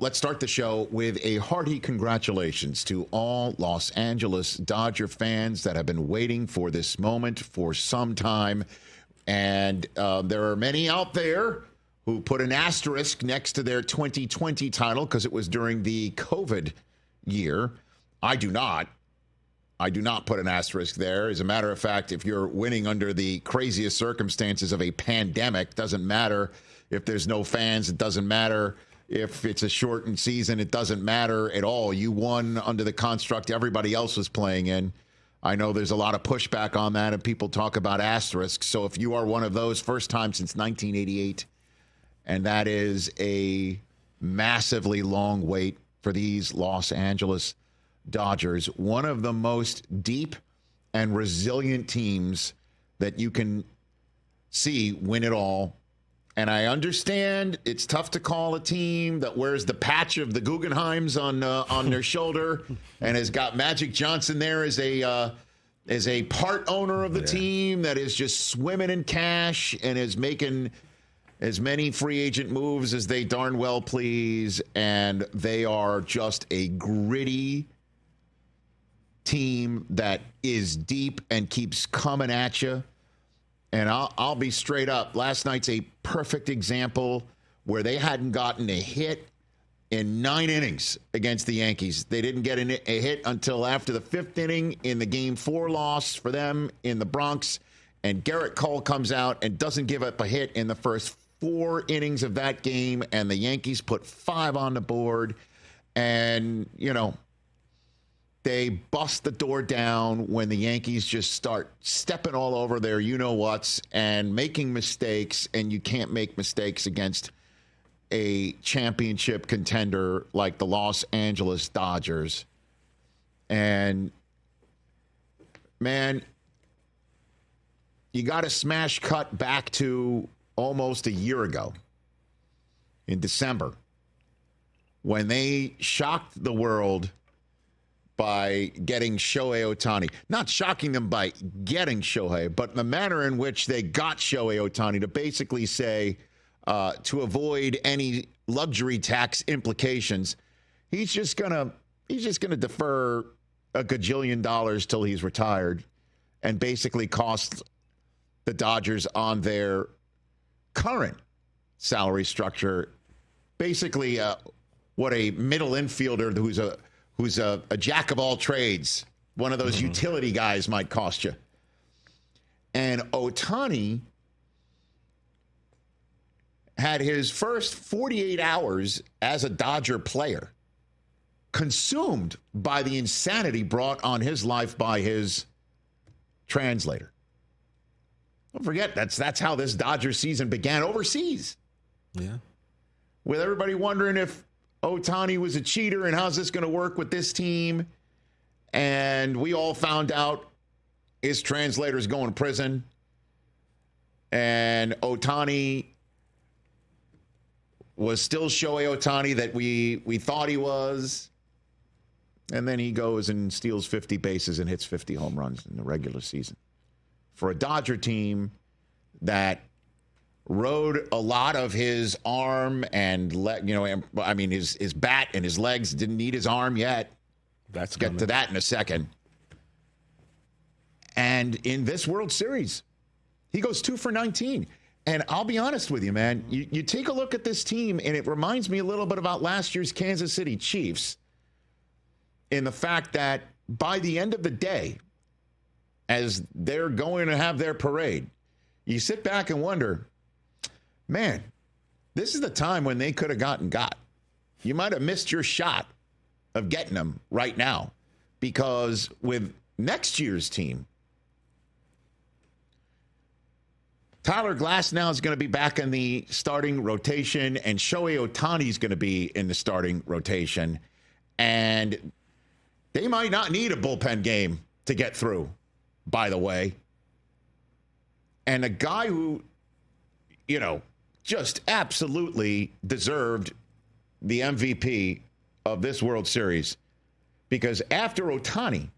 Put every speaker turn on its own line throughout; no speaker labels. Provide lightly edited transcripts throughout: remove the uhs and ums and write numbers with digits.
let's start the show with a hearty congratulations to all Los Angeles Dodger fans that have been waiting for this moment for some time. And there are many out there who put an asterisk next to their 2020 title because it was during the COVID year. I do not. I do not put an asterisk there. As a matter of fact, if you're winning under the craziest circumstances of a pandemic, doesn't matter if there's no fans, it doesn't matter if it's a shortened season, it doesn't matter at all. You won under the construct everybody else was playing in. I know there's a lot of pushback on that, and people talk about asterisks. So if you are one of those, first time since 1988, and that is a massively long wait for these Los Angeles Dodgers, one of the most deep and resilient teams that you can see win it all. And I understand it's tough to call a team that wears the patch of the Guggenheims on their shoulder and has got Magic Johnson there as a part owner of the team that is just swimming in cash and is making as many free agent moves as they darn well please. And they are just a gritty team that is deep and keeps coming at you. And I'll be straight up. Last night's a perfect example where they hadn't gotten a hit in 9 innings against the Yankees. They didn't get a hit until after the 5th inning in the Game 4 loss for them in the Bronx. And Garrett Cole comes out and doesn't give up a hit in the first 4 innings of that game. And the Yankees put 5 on the board. And, you know, they bust the door down when the Yankees just start stepping all over their you-know-whats and making mistakes, and you can't make mistakes against a championship contender like the Los Angeles Dodgers. And, man, you got to smash cut back to almost a year ago in December when they shocked the world by getting Shohei Ohtani. Not shocking them by getting Shohei, but the manner in which they got Shohei Ohtani to basically say, to avoid any luxury tax implications, he's just gonna defer a gajillion dollars till he's retired and basically cost the Dodgers on their current salary structure, basically what a middle infielder who's a jack of all trades, one of those utility guys might cost you. And Ohtani had his first 48 hours as a Dodger player consumed by the insanity brought on his life by his translator. Don't forget, that's how this Dodger season began overseas.
Yeah.
With everybody wondering if Ohtani was a cheater and how's this going to work with this team. And we all found out his translator's going to prison. And Ohtani was still Shohei Ohtani that we thought he was. And then he goes and steals 50 bases and hits 50 home runs in the regular season. For a Dodger team that rode a lot of his arm and his bat and his legs, didn't need his arm yet.
That's
get to that in a second. And in this World Series, he goes 2 for 19. And I'll be honest with you, man, you take a look at this team, and it reminds me a little bit about last year's Kansas City Chiefs in the fact that by the end of the day, as they're going to have their parade, you sit back and wonder, man, this is the time when they could have got. You might have missed your shot of getting them right now, because with next year's team, Tyler Glasnow is going to be back in the starting rotation, and Shohei Ohtani is going to be in the starting rotation. And they might not need a bullpen game to get through, by the way. And a guy who, just absolutely deserved the MVP of this World Series, because after Ohtani,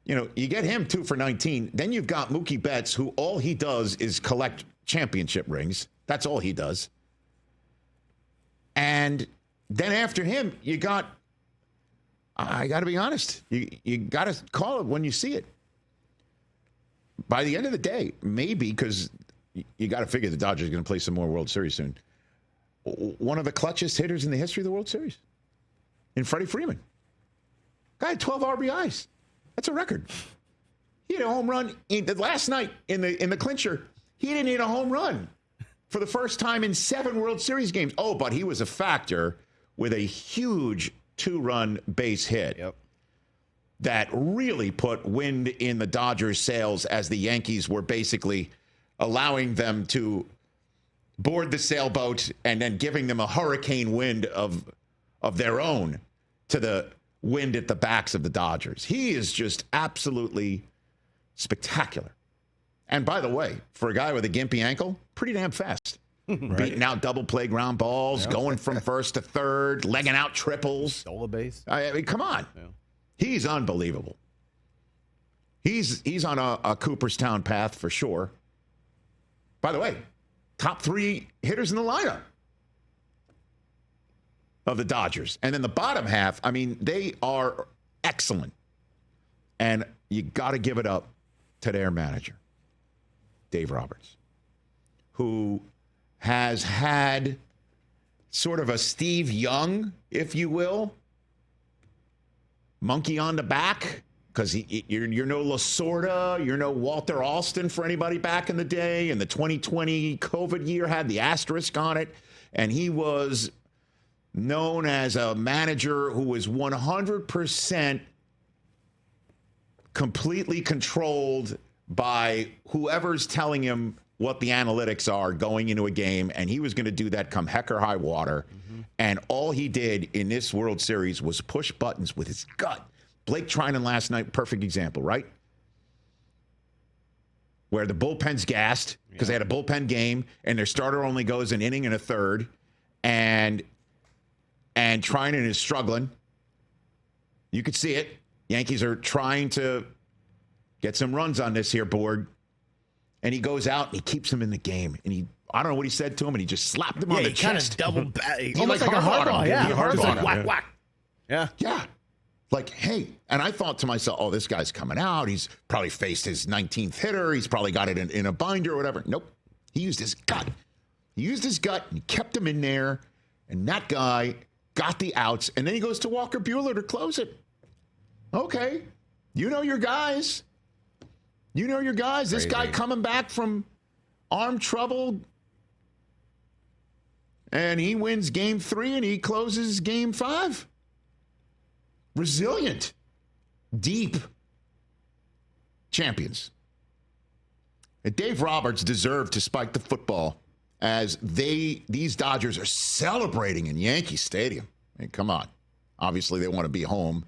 you get him 2 for 19. Then you've got Mookie Betts, who all he does is collect championship rings. That's all he does. And then after him, you got, I got to be honest, you got to call it when you see it. By the end of the day, maybe, because you got to figure the Dodgers are going to play some more World Series soon. One of the clutchest hitters in the history of the World Series, in Freddie Freeman. Guy had 12 RBIs. That's a record. He hit a home run last night in the clincher. He didn't hit a home run for the first time in 7 World Series games. Oh, but he was a factor with a huge 2-run base hit.
Yep.
That really put wind in the Dodgers' sails as the Yankees were basically allowing them to board the sailboat and then giving them a hurricane wind of their own to the wind at the backs of the Dodgers. He is just absolutely spectacular. And by the way, for a guy with a gimpy ankle, pretty damn fast. Right. Beating out double play ground balls, going from first to third, legging out triples.
Stole a base.
I mean, come on.
Yeah.
He's unbelievable. He's on a Cooperstown path for sure. By the way, top 3 hitters in the lineup of the Dodgers. And then the bottom half, I mean, they are excellent. And you got to give it up to their manager, Dave Roberts, who has had sort of a Steve Young, if you will, monkey on the back, because you're no Lasorda, you're no Walter Alston for anybody back in the day, and the 2020 COVID year had the asterisk on it, and he was known as a manager who was 100% completely controlled by whoever's telling him what the analytics are going into a game, and he was going to do that come heck or high water. Mm-hmm. And all he did in this World Series was push buttons with his gut. Blake Trinan last night, perfect example, right? Where the bullpen's gassed because they had a bullpen game, and their starter only goes an inning and a third, and Trinan is struggling. You could see it. Yankees are trying to get some runs on this here board. And he goes out and he keeps him in the game. And I don't know what he said to him, and he just slapped him on the chest.
Kind of double back.
Almost like a hardball.
Yeah.
He hardball.
Whack, whack. Yeah.
Yeah. Like, hey. And I thought to myself, oh, this guy's coming out. He's probably faced his 19th hitter. He's probably got it in a binder or whatever. Nope. He used his gut. He used his gut and he kept him in there. And that guy got the outs. And then he goes to Walker Buehler to close it. Okay. You know your guys. You know your guys. This guy coming back from arm trouble, and he wins game 3 and he closes game 5. Resilient, deep champions. And Dave Roberts deserved to spike the football as these Dodgers are celebrating in Yankee Stadium. I mean, come on. Obviously, they want to be home,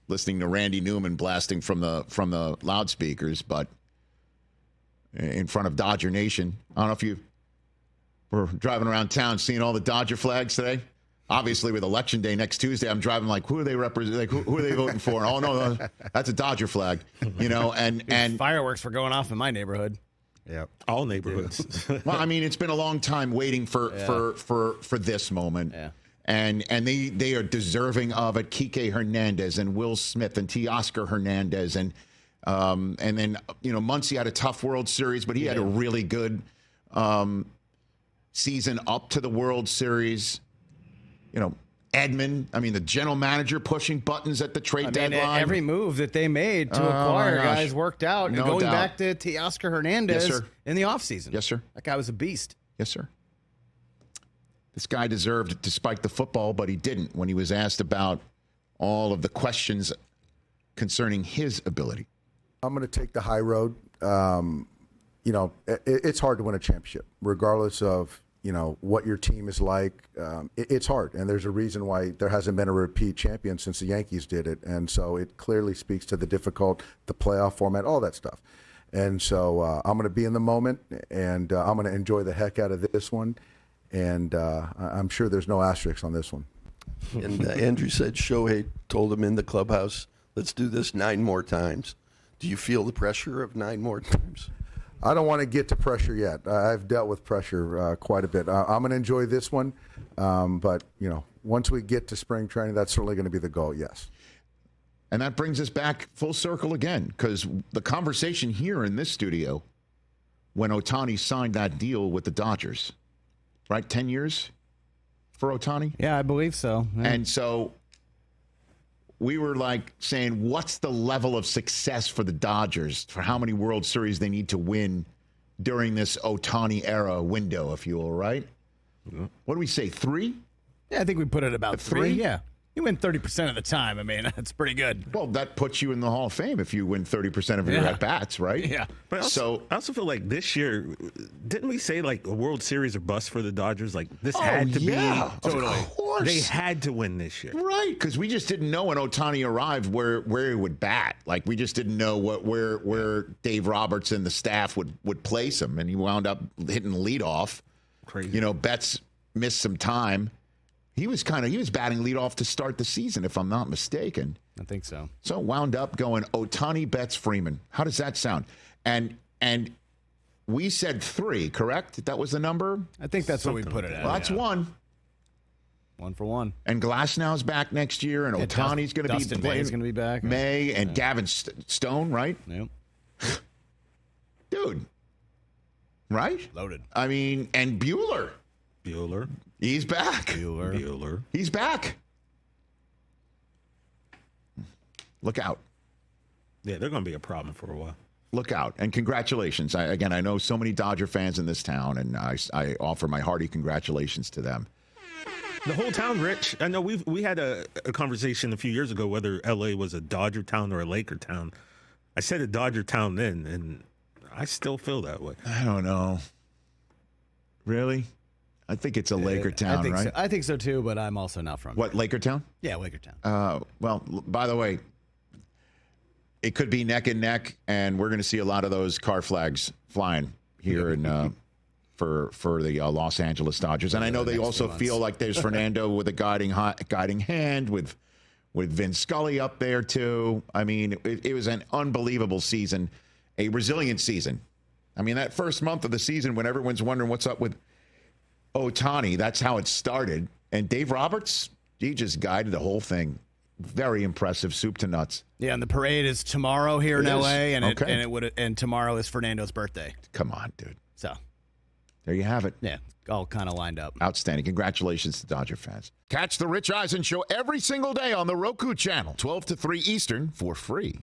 listening to Randy Newman blasting from the loudspeakers, but in front of Dodger Nation. I don't know if you were driving around town seeing all the Dodger flags today. Obviously, with Election Day next Tuesday, I'm driving like, who are they representing? Like, who are they voting for? Oh no, that's a Dodger flag, you know. And
fireworks were going off in my neighborhood.
Yeah, all neighborhoods.
Well, I mean, it's been a long time waiting for this moment.
Yeah.
And they are deserving of it. Kike Hernandez and Will Smith and Teoscar Hernandez and then, you know, Muncy had a tough World Series, but he had a really good season up to the World Series. You know, Edman, I mean, the general manager pushing buttons at the trade deadline.
Every move that they made to acquire guys worked out.
No
going
doubt.
back to Teoscar Hernandez in the offseason.
Yes, sir.
That guy was a beast.
Yes, sir. This guy deserved to spike the football, but he didn't when he was asked about all of the questions concerning his ability.
I'm going to take the high road. You know, it's hard to win a championship, regardless of, you know, what your team is like. It's hard, and there's a reason why there hasn't been a repeat champion since the Yankees did it. And so it clearly speaks to the playoff format, all that stuff. And so I'm going to be in the moment, and I'm going to enjoy the heck out of this one. And I'm sure there's no asterisk on this one.
And Andrew said Shohei told him in the clubhouse, let's do this 9 more times. Do you feel the pressure of 9 more times?
I don't want to get to pressure yet. I've dealt with pressure quite a bit. I'm going to enjoy this one, but, you know, once we get to spring training, that's certainly going to be the goal, yes.
And that brings us back full circle again, because the conversation here in this studio, when Ohtani signed that deal with the Dodgers, right? 10 years for Ohtani?
Yeah, I believe so. Yeah.
And so we were like saying, what's the level of success for the Dodgers, for how many World Series they need to win during this Ohtani era window, if you will, right? Yeah. What do we say, 3?
Yeah, I think we put it about 3.
3?
Yeah. You win 30% of the time. I mean, that's pretty good.
Well, that puts you in the Hall of Fame if you win 30% of your at-bats, right?
Yeah.
But I also feel like this year, didn't we say like a World Series or bust for the Dodgers? Like this had to be.
Totally. Of course.
They had to win this year.
Right, because we just didn't know when Ohtani arrived where he would bat. Like we just didn't know where Dave Roberts and the staff would place him. And he wound up hitting leadoff.
Crazy.
You know, Betts missed some time. He was batting leadoff to start the season, if I'm not mistaken.
I think so.
So wound up going Ohtani, Betts, Freeman. How does that sound? And we said 3, correct? That was the number?
I think that's what we put it at.
Well, that's 1.
1 for 1.
And Glasnow's back next year, and Ohtani's going to be playing.
May's going to be back.
May and Gavin Stone, right?
Yep.
Dude. Right?
Loaded.
I mean, and Bueller. He's back.
Bueller.
He's back. Look out.
Yeah, they're going to be a problem for a while.
Look out. And congratulations. I know so many Dodger fans in this town, and I offer my hearty congratulations to them.
The whole town, Rich. I know we had a conversation a few years ago whether L.A. was a Dodger town or a Laker town. I said a Dodger town then, and I still feel that way.
I don't know. Really? I think it's a Laker town, right?
So. I think so too, but I'm also not from
What, Laker town?
Yeah, Laker town.
Well, by the way, it could be neck and neck, and we're going to see a lot of those car flags flying here in for the Los Angeles Dodgers. And I know they also feel like there's Fernando with a guiding hand with Vin Scully up there too. I mean, it was an unbelievable season, a resilient season. I mean, that first month of the season when everyone's wondering what's up with Ohtani, that's how it started. And Dave Roberts, he just guided the whole thing. Very impressive, soup to nuts.
Yeah, and the parade is tomorrow here in LA, and and tomorrow is Fernando's birthday.
Come on, dude.
So
there you have it.
Yeah, all kind of lined up.
Outstanding. Congratulations to Dodger fans. Catch the Rich Eisen Show every single day on the Roku Channel, 12 to 3 Eastern, for free.